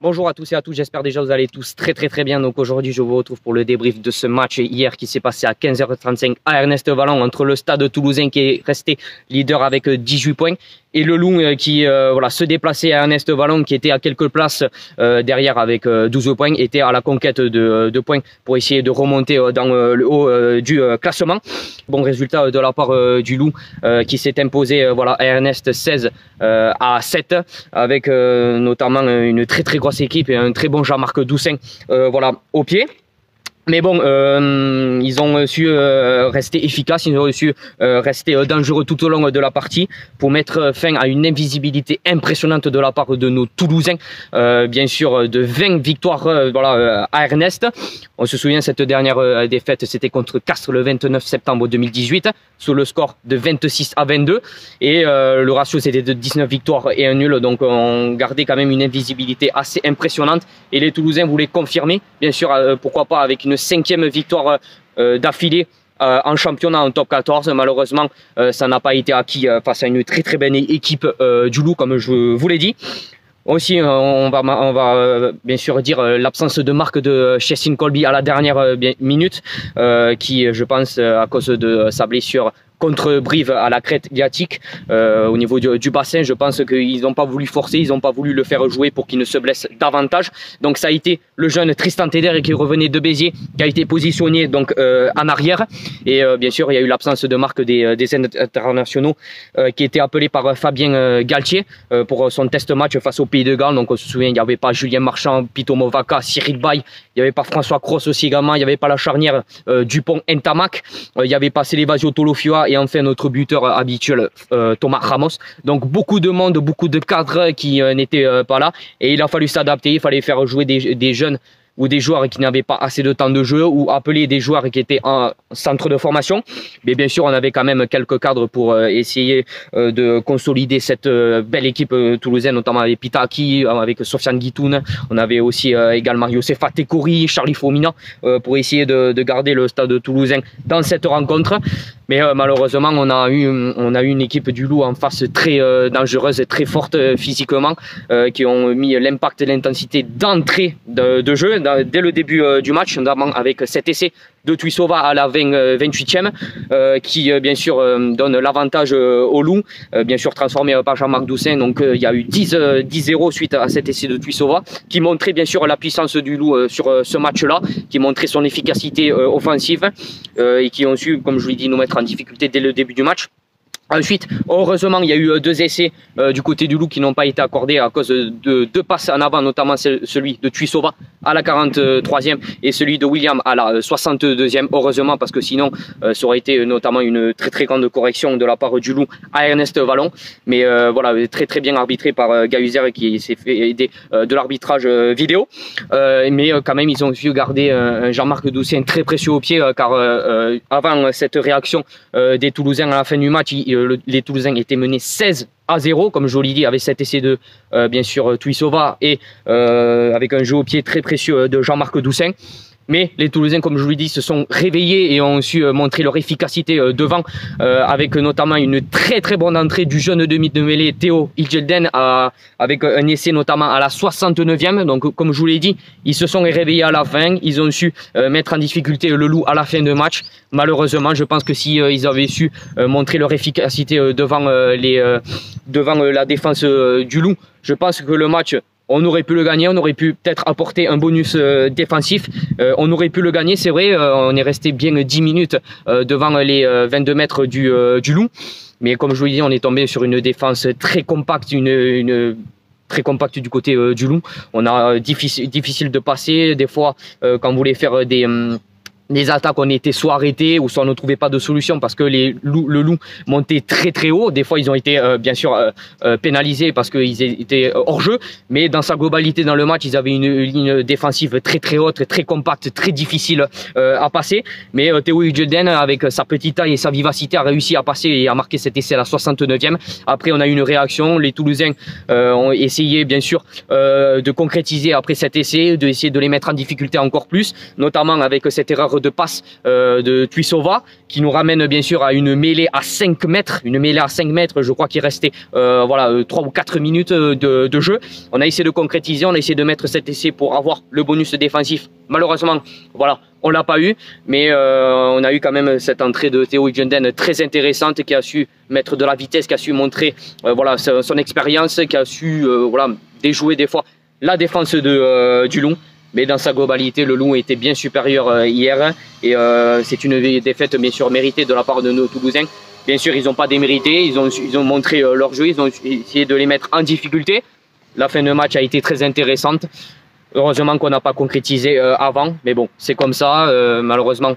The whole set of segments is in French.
Bonjour à tous et à toutes, j'espère déjà que vous allez tous très bien. Donc aujourd'hui je vous retrouve pour le débrief de ce match hier qui s'est passé à 15h35 à Ernest Wallon entre le Stade Toulousain qui est resté leader avec 18 points et le Loup qui se déplaçait à Ernest Wallon qui était à quelques places derrière avec 12 points, était à la conquête de points pour essayer de remonter dans le haut du classement. Bon résultat de la part du Loup qui s'est imposé à Ernest 16 à 7 avec notamment une très grosse équipe et un très bon Jean-Marc Doussin au pied. Mais bon, ils ont su rester efficaces, ils ont su rester dangereux tout au long de la partie pour mettre fin à une invisibilité impressionnante de la part de nos Toulousains. Bien sûr, de 20 victoires à Ernest. On se souvient, cette dernière défaite, c'était contre Castres le 29 septembre 2018, sous le score de 26 à 22. Et le ratio, c'était de 19 victoires et un nul. Donc, on gardait quand même une invisibilité assez impressionnante. Et les Toulousains voulaient confirmer, bien sûr, pourquoi pas avec une 5e victoire d'affilée en championnat en top 14. Malheureusement, ça n'a pas été acquis face à une très belle équipe du Loup, comme je vous l'ai dit. Aussi, on va bien sûr dire l'absence de marque de Chessin Colby à la dernière minute, qui, je pense, à cause de sa blessure contre Brive à la crête iliatique au niveau du bassin, je pense qu'ils n'ont pas voulu forcer, ils n'ont pas voulu le faire jouer pour qu'il ne se blesse davantage. Donc ça a été le jeune Tristan Teder qui revenait de Béziers, qui a été positionné donc en arrière. Et bien sûr, il y a eu l'absence de marque des internationaux qui était appelé par Fabien Galtier pour son test match face au Pays de Galles. Donc on se souvient, il n'y avait pas Julien Marchand, Pito Movaca, Cyril Bay, il n'y avait pas François Cross aussi également, il n'y avait pas la charnière Dupont-Ntamak, il n'y avait pas Célébasio Tolofioa et enfin notre buteur habituel Thomas Ramos. Donc beaucoup de monde, beaucoup de cadres qui n'étaient pas là et il a fallu s'adapter, il fallait faire jouer des jeunes ou des joueurs qui n'avaient pas assez de temps de jeu ou appeler des joueurs qui étaient en centre de formation. Mais bien sûr, on avait quand même quelques cadres pour essayer de consolider cette belle équipe toulousaine, notamment avec Pitaki, avec Sofiane Guitoun. On avait aussi également Yosefa Tekori, Charlie Fomina pour essayer de garder le stade toulousain dans cette rencontre. Mais malheureusement, on a eu une équipe du Loup en face très dangereuse et très forte physiquement, qui ont mis l'impact et l'intensité d'entrée de jeu dès le début du match, notamment avec cet essai de Tuisova à la 28e, qui bien sûr donne l'avantage au Loup, bien sûr transformé par Jean-Marc Doussin. Donc il y a eu 10-0 suite à cet essai de Tuisova, qui montrait bien sûr la puissance du Loup sur ce match-là, qui montrait son efficacité offensive, et qui ont su, comme je vous l'ai dit, nous mettre en difficulté dès le début du match. Ensuite, heureusement, il y a eu 2 essais du côté du Loup qui n'ont pas été accordés à cause de 2 passes en avant, notamment celui de Tuisova à la 43e et celui de William à la 62e. Heureusement, parce que sinon, ça aurait été notamment une très grande correction de la part du Loup à Ernest Wallon. Mais voilà, très bien arbitré par Gahuzer qui s'est fait aider de l'arbitrage vidéo. Mais quand même, ils ont su garder Jean-Marc Doussin très précieux au pied, car avant cette réaction des Toulousains à la fin du match, les Toulousains étaient menés 16-0, comme je vous l'ai dit, avec cet essai de bien sûr Tuisova et avec un jeu au pied très précieux de Jean-Marc Doussin. Mais les Toulousains, comme je vous l'ai dit, se sont réveillés et ont su montrer leur efficacité devant, avec notamment une très bonne entrée du jeune demi de mêlée Théo Iljelden, avec un essai notamment à la 69e. Donc comme je vous l'ai dit, ils se sont réveillés à la fin, ils ont su mettre en difficulté le Loup à la fin de match. Malheureusement, je pense que si ils avaient su montrer leur efficacité devant la défense du Loup, je pense que le match, on aurait pu le gagner, on aurait pu peut-être apporter un bonus défensif, on aurait pu le gagner, c'est vrai, on est resté bien 10 minutes devant les 22 mètres du Loup, mais comme je vous l'ai dit, on est tombé sur une défense très compacte, très compacte du côté du Loup. On a difficile de passer, des fois quand on voulait faire des attaques, on était soit arrêtés ou soit on ne trouvait pas de solution parce que le Loup montait très haut. Des fois, ils ont été bien sûr pénalisés parce qu'ils étaient hors jeu. Mais dans sa globalité, dans le match, ils avaient une ligne défensive très haute, très compacte, très difficile à passer. Mais Théo Iljelden, avec sa petite taille et sa vivacité, a réussi à passer et à marquer cet essai à la 69e. Après, on a eu une réaction. Les Toulousains ont essayé bien sûr de concrétiser après cet essai, d'essayer de les mettre en difficulté encore plus, notamment avec cette erreur centre de passe de Tuisova qui nous ramène bien sûr à une mêlée à 5 mètres. Une mêlée à 5 mètres, je crois qu'il restait 3 ou 4 minutes de jeu. On a essayé de concrétiser, on a essayé de mettre cet essai pour avoir le bonus défensif. Malheureusement, voilà, on l'a pas eu, mais on a eu quand même cette entrée de Théo Ijenden très intéressante qui a su mettre de la vitesse, qui a su montrer voilà, son expérience, qui a su voilà, déjouer des fois la défense du Loup. Mais dans sa globalité, le Loup était bien supérieur hier et c'est une défaite bien sûr méritée de la part de nos Toulousains. Bien sûr, ils n'ont pas démérité, ils ont montré leur jeu, ils ont essayé de les mettre en difficulté. La fin de match a été très intéressante. Heureusement qu'on n'a pas concrétisé avant, mais bon, c'est comme ça. Malheureusement,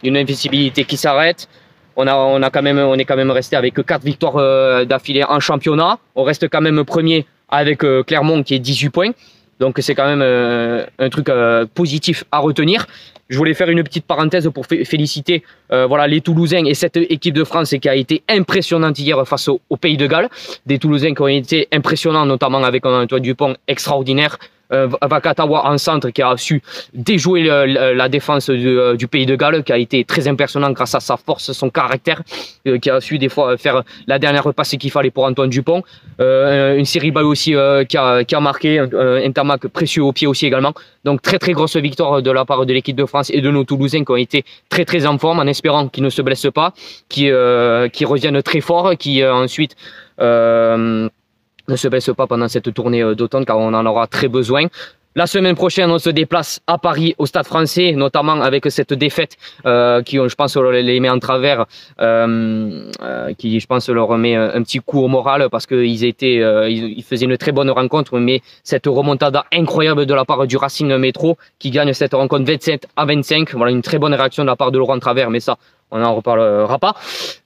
une invincibilité qui s'arrête. On est quand même resté avec 4 victoires d'affilée en championnat. On reste quand même premier avec Clermont qui est 18 points. Donc c'est quand même un truc positif à retenir. Je voulais faire une petite parenthèse pour féliciter voilà, les Toulousains et cette équipe de France qui a été impressionnante hier face au Pays de Galles. Des Toulousains qui ont été impressionnants, notamment avec un Antoine Dupont extraordinaire. Vakatawa en centre qui a su déjouer la défense du Pays de Galles, qui a été très impressionnant grâce à sa force, son caractère, qui a su des fois faire la dernière passe qu'il fallait pour Antoine Dupont. Une série balle aussi qui a marqué, un Tamac précieux au pied aussi également. Donc très très grosse victoire de la part de l'équipe de France et de nos Toulousains qui ont été très très en forme, en espérant qu'ils ne se blessent pas, qui reviennent très fort, qui ensuite ne se baisse pas pendant cette tournée d'automne car on en aura très besoin. La semaine prochaine, on se déplace à Paris, au Stade Français, notamment avec cette défaite qui, je pense, les met en travers, qui, je pense, leur remet un petit coup au moral parce qu'ils faisaient une très bonne rencontre, mais cette remontada incroyable de la part du Racing Métro qui gagne cette rencontre 27-25. Voilà, une très bonne réaction de la part de Laurent Travers, mais ça, on n'en reparlera pas.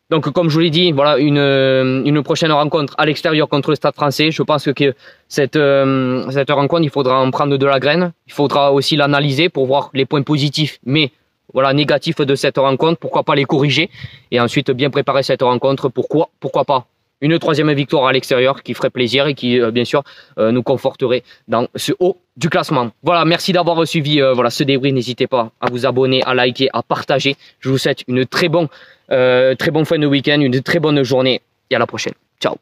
Donc, comme je vous l'ai dit, voilà une prochaine rencontre à l'extérieur contre le Stade Français. Je pense que cette rencontre, il faudra en prendre de la graine. Il faudra aussi l'analyser pour voir les points positifs, mais voilà négatifs de cette rencontre. Pourquoi pas les corriger et ensuite bien préparer cette rencontre. Pourquoi pas une troisième victoire à l'extérieur qui ferait plaisir et qui, bien sûr, nous conforterait dans ce haut du classement. Voilà, merci d'avoir suivi voilà, ce débrief. N'hésitez pas à vous abonner, à liker, à partager. Je vous souhaite une très bonne fin de week-end, une très bonne journée et à la prochaine. Ciao.